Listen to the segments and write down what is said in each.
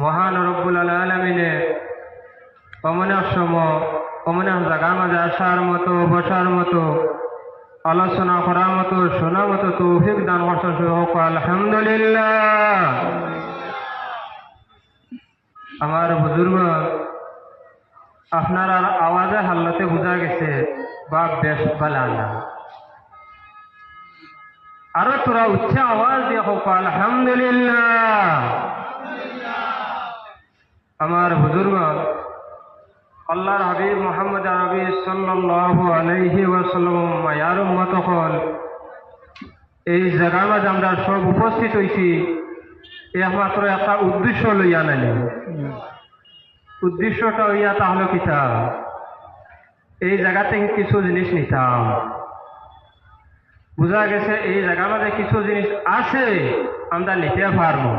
মহান রব্বুল আলামিনে অমনের সময় অমনের জায়গার মাঝে আসার মতো বসার মতো আলোচনা করার মতো শোনার মতো তৌফিক দান করছেন। আলহামদুলিল্লাহ। আমার বুজুর্গ আপনার আর আওয়াজে হাল্লাতে বোঝা গেছে বা বেশ বালা না, আরো তোরা উচ্চ আওয়াজ দিয়ে হোক আলহামদুলিল্লাহ। আমার বুজুর্গ আল্লাহর হাবিব মুহাম্মদ আরবি সাল্লাল্লাহু আলাইহি ওয়াসাল্লাম মায়ার উম্মত হল এই জায়গার মাঝে আমরা সব উপস্থিত হয়েছি একমাত্র একটা উদ্দেশ্য লইয়া নানি। উদ্দেশ্যটা হইয়া তাহলে কিতা, এই জায়গা থেকে কিছু জিনিস নিতাম। বোঝা গেছে এই জায়গার মাঝে কিছু জিনিস আছে আমরা নিতে পারবো।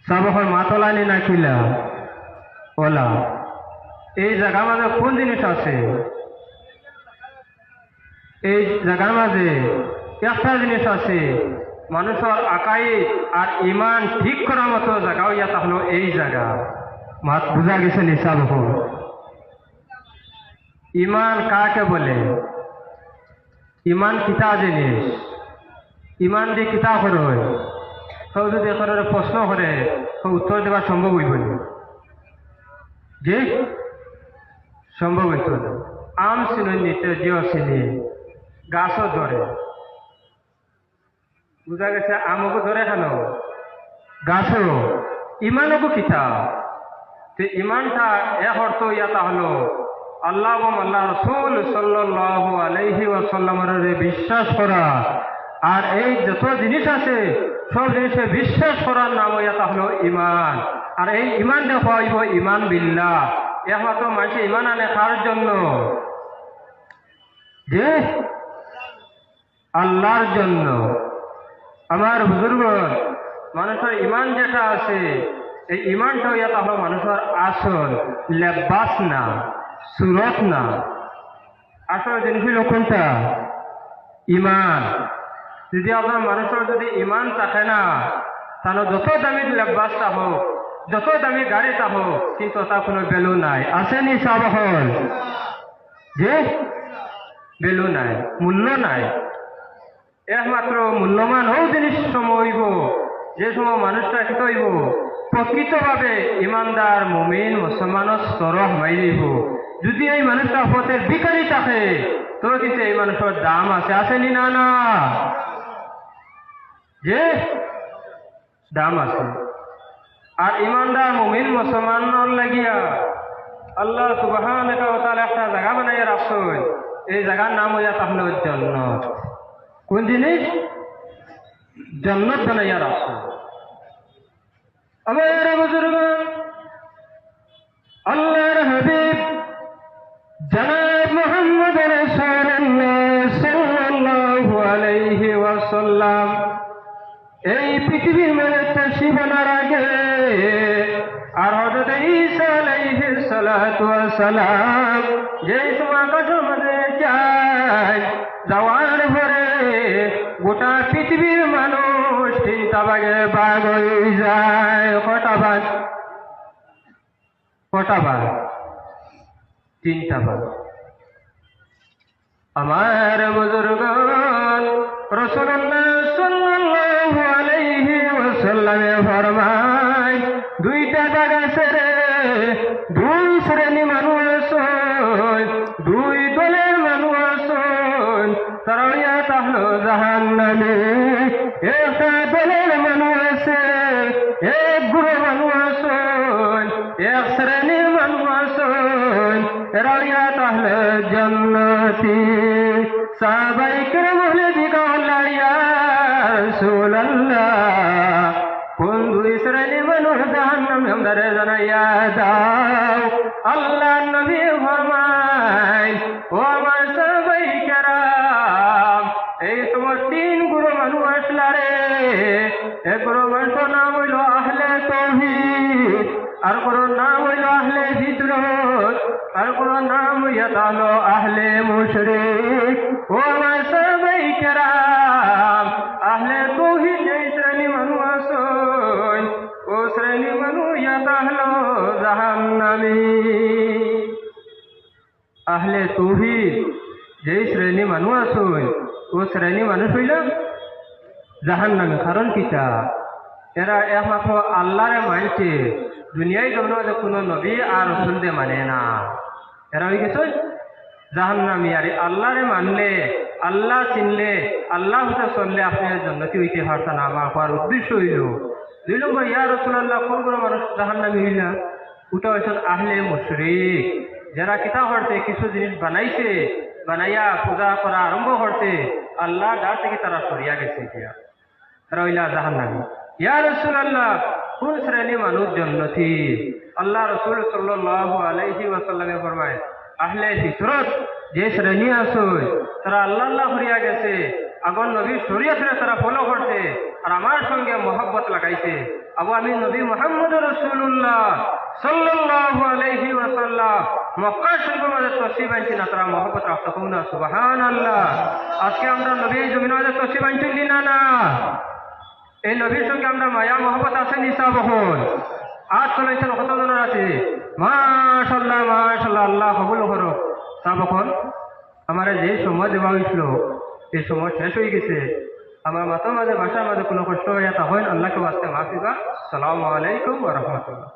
সবখন মাতলানি না কিলা ওলা এই জায়গার মাঝে কোন জিনিস আছে? এই জায়গার মাঝে একটা জিনিস আছে, মানুষের আকাইদ আর ইমান ঠিক করার মতো জায়গা হইয়া তাহলে এই জায়গা মাত বোঝা গেছে নিশা বহু। ইমান কাকে বলে? ইমান কিতা জিনিস? ইমান দিয়ে কিতা করে? কেউ যদি এখানে প্রশ্ন করে উত্তর দেওয়া সম্ভব হইব না, যে সম্ভব হইত না। আম চিনি নিতে জিও চিনি গাছও ধরে, বুঝা গেছে আমকো ধরে কেন গাছও। ইমানকো কিতা? ইমানটা এক অর্থ ইয়াতা হলো আল্লাহ এবং আল্লাহ রাসূল সাল্লাল্লাহু আলাইহি ওয়াসাল্লামের বিশ্বাস করা। আর এই যত জিনিস আছে সব জিনিসে বিশ্বাস করার নাম ইয়াতা হলো ইমান। আর এই ইমান দেখা হইব ইমান বিল্লাহ। একমাত্র মানুষ ইমান আনে কার জন্য? যে আল্লাহর জন্য। আমার বুজুর্গ মানুষের ইমান যেটা আছে এই ইমানটা ইয়াতা হলো মানুষের আসল, লেবাস না, সুরত না। আসল জিনিস হলো কোনটা? ইমান। যদি আপনার মানুষের যদি ইমান থাকে না তাহলে যত দামি লেবাসটা হোক, যত দামি গাড়িটা হোক, কিন্তু তার কোনো ভ্যালু নাই। আসেনি সাবহল যে ভ্যালু নাই, মূল্য নাই। একমাত্র মূল্যবান ও জিনিস সময় হইব যে সময় মানুষটা কি হইব প্রকৃতভাবে ইমানদার মুমিন মুসলমানের স্তরহ মাইব। যদি এই মানুষটা পথের ভিখারি থাকে তো কিন্তু এই মানুষের দাম আছে। আসেনি না? না, যে দাম আছে। আর ইমানদার মুমিন মুসলমানের লাগিয়া আল্লাহ সুবহানাহু ওয়া তাআলা একটা জায়গা বানাইয়া রাখছেন। এই জায়গার নাম হইয়া তাহলে জান্নাত। কোন জিনিস? জান্নাত বানাইয়া রাখছেন। আমার বুজুর্গ আল্লাহর হাবিব জনাব মুহাম্মদ রাসূলুল্লাহ সাল্লাল্লাহু আলাইহি ওয়াসাল্লাম এই পৃথিবীর মধ্যে তাশরীফ আনার আগে আর হযরত ঈসা আলাইহিস সালাতু ওয়াস সালাম যে সময় আকাশের মধ্যে যাওয়ার পরে গোটা পৃথিবীর মানুষ তিনটা ভাগে ভাগ হয়ে যায়। কটা ভাগ? কটা ভাগ? তিনটা ভাগ। আমার বুজুর্গগণ রাসূলুল্লাহ সাল্লাল্লাহু আলাইহি ওয়াসাল্লামে ফরমায় দুইটা ভাগ আছে রে, দুই শ্রেণী মানুষ আছে, দুই দলের মানুষ আছে। তারা হইয়া তাহলো জাহান্নামী। একটা দলের মানুষ আছে, এক গ্রুপ মানুষ আছে, এক শ্রেণীর মানুষ আছে, এরা হইয়া তাহলে জান্নাতি। সাহাবায়ে কেরাম বলে জিজ্ঞাসা ইয়া রাসূলুল্লাহ কোন দুই শ্রেণীর মানুষ জাহান্নামে আমাদের জানাইয়া দাও। আল্লাহ নবী ফরমায় ও আমার সাহাবায়ে কেরাম এই তোমার তিন গুরু মানুষ আসলা রে। এক গুরু মানুষের নাম হইল আহলে তাওহীদ, আর কোনো নাম হইল আহলে বিদরত, আর কোনো নাম হইয়া তাহলো আহলে মুশরিক। ও আমার সাহাবায়ে কেরাম আহলে তাওহীদ যেই শ্রেণী মানুষ আছেন ও তাহলো জাহান্নামী। আহলে তৌহিদ যেই শ্রেণী মানুষ আসুন ও শ্রেণী মানুষ হইল জাহান্নামী। কারণ কিতা? এরা একমাত্র আল্লাহরে মানছে, দুনিয়ায় জগতে কোনো নবী আর রসুলকে মানে না। এরা হয়ে গেছে জাহান্নামী। আর আল্লাহরে মানলে, আল্লাহ চিনলে, আল্লাহ হতে চললে আপনার জন্নতি হইতে পারতেন। আমার হওয়ার উদ্দেশ্য হইল 2 নম্বর, ইয়া রাসূলুল্লাহ, কোন কোন মানুষ জাহান্নামী হইলা? ওটা হয়েছে আহলে মুশরিক, যারা কিতা করছে, কিছু জিনিস বানাইছে, বানাইয়া পূজা করা আরম্ভ করছে, আল্লাহ ডার থেকে তারা সরিয়া গেছে। তারা হইলা জাহান্নামী। ইয়া রাসূলুল্লাহ, কোন শ্রেণী মানুষ জন্নতি? আল্লাহ রাসূল সাল্লাল্লাহু আলাইহি ওয়াসাল্লামে ফরমায়, আহলে ফিতরত যে শ্রেণী আছে তারা আল্লাহ আল্লাহ হরিয়া গেছে, আগর নবীর শরীয়তরে তারা ফলো করছে আর আমার সঙ্গে মহব্বত লাগাইছে। আবু আমি নবী মুহাম্মদ রাসূলুল্লাহ সাল্লাল্লাহু আলাইহি ওয়াসাল্লাম মক্কা শরীফের মধ্যে তশরিফ আনছেন না, তারা মহব্বত রাখতে পারবো না। সুবহানাল্লাহ। আজকে আমরা নবীর জমিনের মধ্যে তশরিফ আনছেন না? না। এই নবীর সঙ্গে আমরা মায়া মহব্বত আছে নিসা বহন আজ চলেছেন কতজনের আছে? মাশাআল্লাহ মাশাআল্লাহ, আল্লাহ কবুল করো। সাবখন আমার যে সময় দেওয়া হয়েছিল এই সময় শেষ হয়ে গেছে। আমার মাথার মাঝে ভাষার মাঝে কোনো কষ্ট হয়ে তা হয়, আল্লাহকে বাঁচতে মাফ দিবা। আসসালামু আলাইকুম ওয়া রাহমাতুল্লাহ।